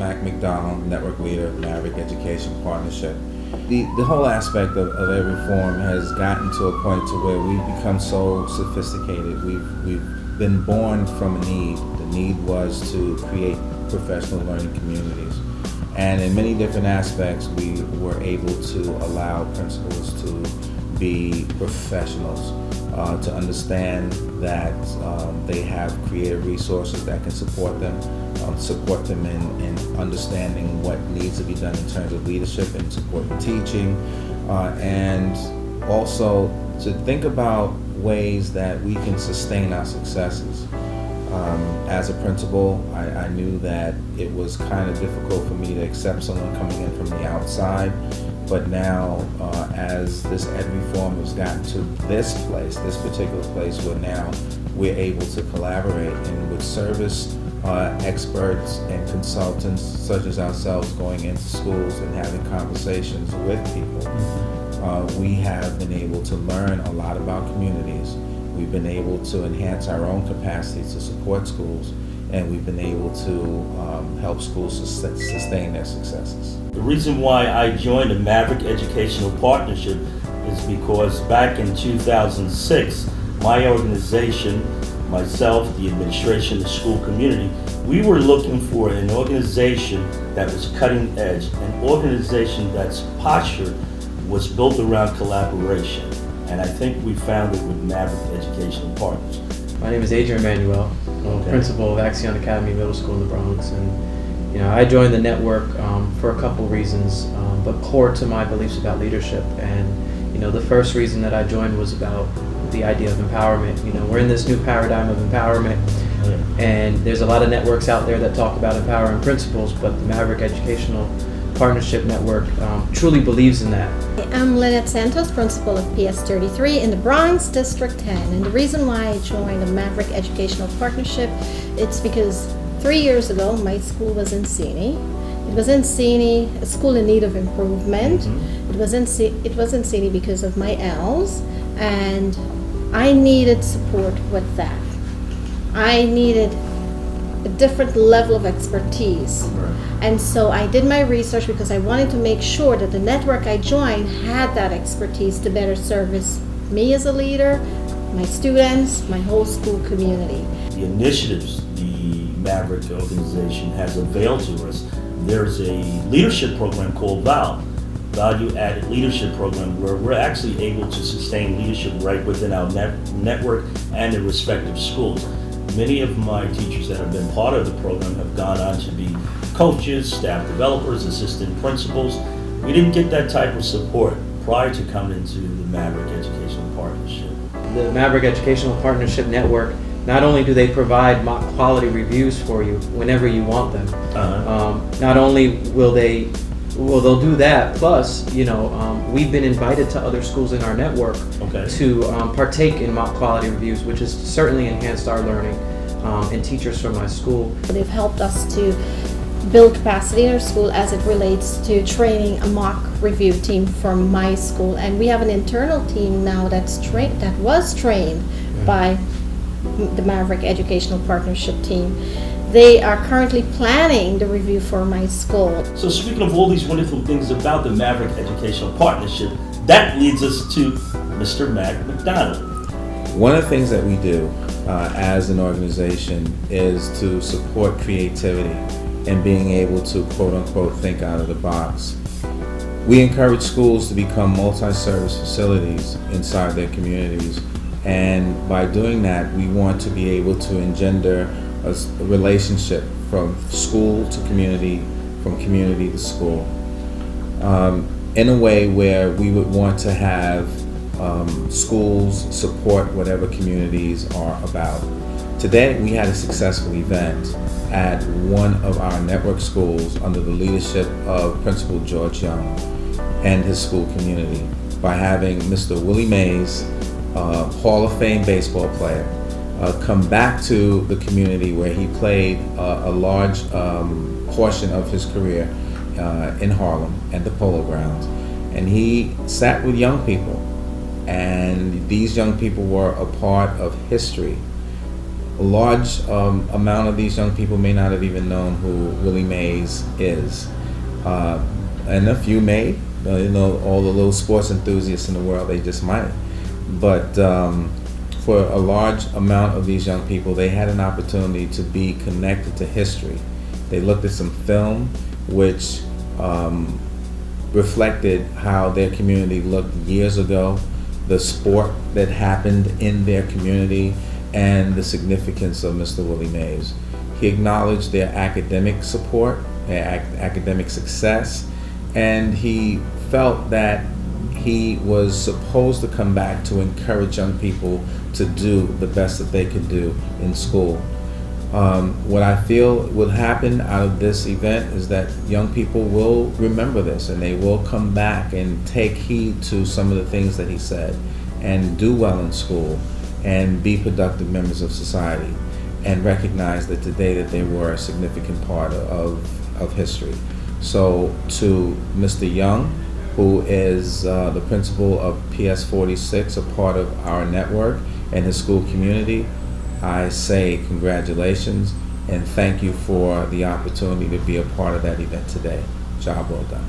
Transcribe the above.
Mac McDonald, Network Leader of Maverick Education Partnership. The whole aspect of ed reform has gotten to a point to where we've become so sophisticated. We've been born from a need. The need was to create professional learning communities. And in many different aspects, we were able to allow principals to be professionals, to understand that they have creative resources that can support them in understanding what needs to be done in terms of leadership and supporting teaching, and also to think about ways that we can sustain our successes. As a principal, I knew that it was kind of difficult for me to accept someone coming in from the outside, but now as this ed reform has gotten to this particular place where now we're able to collaborate, and with service experts and consultants such as ourselves going into schools and having conversations with people, we have been able to learn a lot about communities. We've been able to enhance our own capacity to support schools, and we've been able to help schools sustain their successes. The reason why I joined the Maverick Educational Partnership is because back in 2006, my organization, myself, the administration, the school community, we were looking for an organization that was cutting edge, an organization that's posture was built around collaboration. And I think we found it with Maverick Educational Partners. My name is Adrian Manuel, principal of Axion Academy Middle School in the Bronx, and I joined the network for a couple reasons, but core to my beliefs about leadership. And the first reason that I joined was about the idea of empowerment. We're in this new paradigm of empowerment, and there's a lot of networks out there that talk about empowering principals, but the Maverick Educational Partnership Network truly believes in that. I'm Lynette Santos, principal of PS 33 in the Bronx, District 10. And the reason why I joined the Maverick Educational Partnership, it's because 3 years ago, my school was in Seney. It was in Seney, a school in need of improvement. It was in Seney because of my L's, and I needed support with that. I needed a different level of expertise. And so I did my research because I wanted to make sure that the network I joined had that expertise to better service me as a leader, my students, my whole school community. The initiatives the Maverick organization has availed to us, there's a leadership program called Value Added Leadership Program, where we're actually able to sustain leadership right within our network and the respective schools. Many of my teachers that have been part of the program have gone on to be coaches, staff developers, assistant principals. We didn't get that type of support prior to coming into the Maverick Educational Partnership. The Maverick Educational Partnership Network, not only do they provide mock quality reviews for you whenever you want them, not only will they'll do that, plus, we've been invited to other schools in our network to partake in mock quality reviews, which has certainly enhanced our learning, and teachers from my school. They've helped us to build capacity in our school as it relates to training a mock review team from my school. And we have an internal team now that was trained by the Maverick Educational Partnership team. They are currently planning the review for my school. So speaking of all these wonderful things about the Maverick Educational Partnership, that leads us to Mr. Mac McDonald. One of the things that we do as an organization is to support creativity and being able to quote unquote think out of the box. We encourage schools to become multi-service facilities inside their communities, and by doing that we want to be able to engender a relationship from school to community, from community to school, in a way where we would want to have schools support whatever communities are about. Today we had a successful event at one of our network schools under the leadership of Principal George Young and his school community by having Mr. Willie Mays, Hall of Fame baseball player, come back to the community where he played a large portion of his career in Harlem and the Polo Grounds. And he sat with young people, and these young people were a part of history a large amount of these young people may not have even known who Willie Mays is. And a few may, all the little sports enthusiasts in the world, they just might. But for a large amount of these young people, they had an opportunity to be connected to history. They looked at some film which reflected how their community looked years ago, the sport that happened in their community, and the significance of Mr. Willie Mays. He acknowledged their academic support, their academic success, and he felt that he was supposed to come back to encourage young people to do the best that they could do in school. What I feel will happen out of this event is that young people will remember this, and they will come back and take heed to some of the things that he said, and do well in school, and be productive members of society, and recognize that today that they were a significant part of history. So to Mr. Young, who is the principal of PS 46, a part of our network and his school community, I say congratulations and thank you for the opportunity to be a part of that event today. Job well done.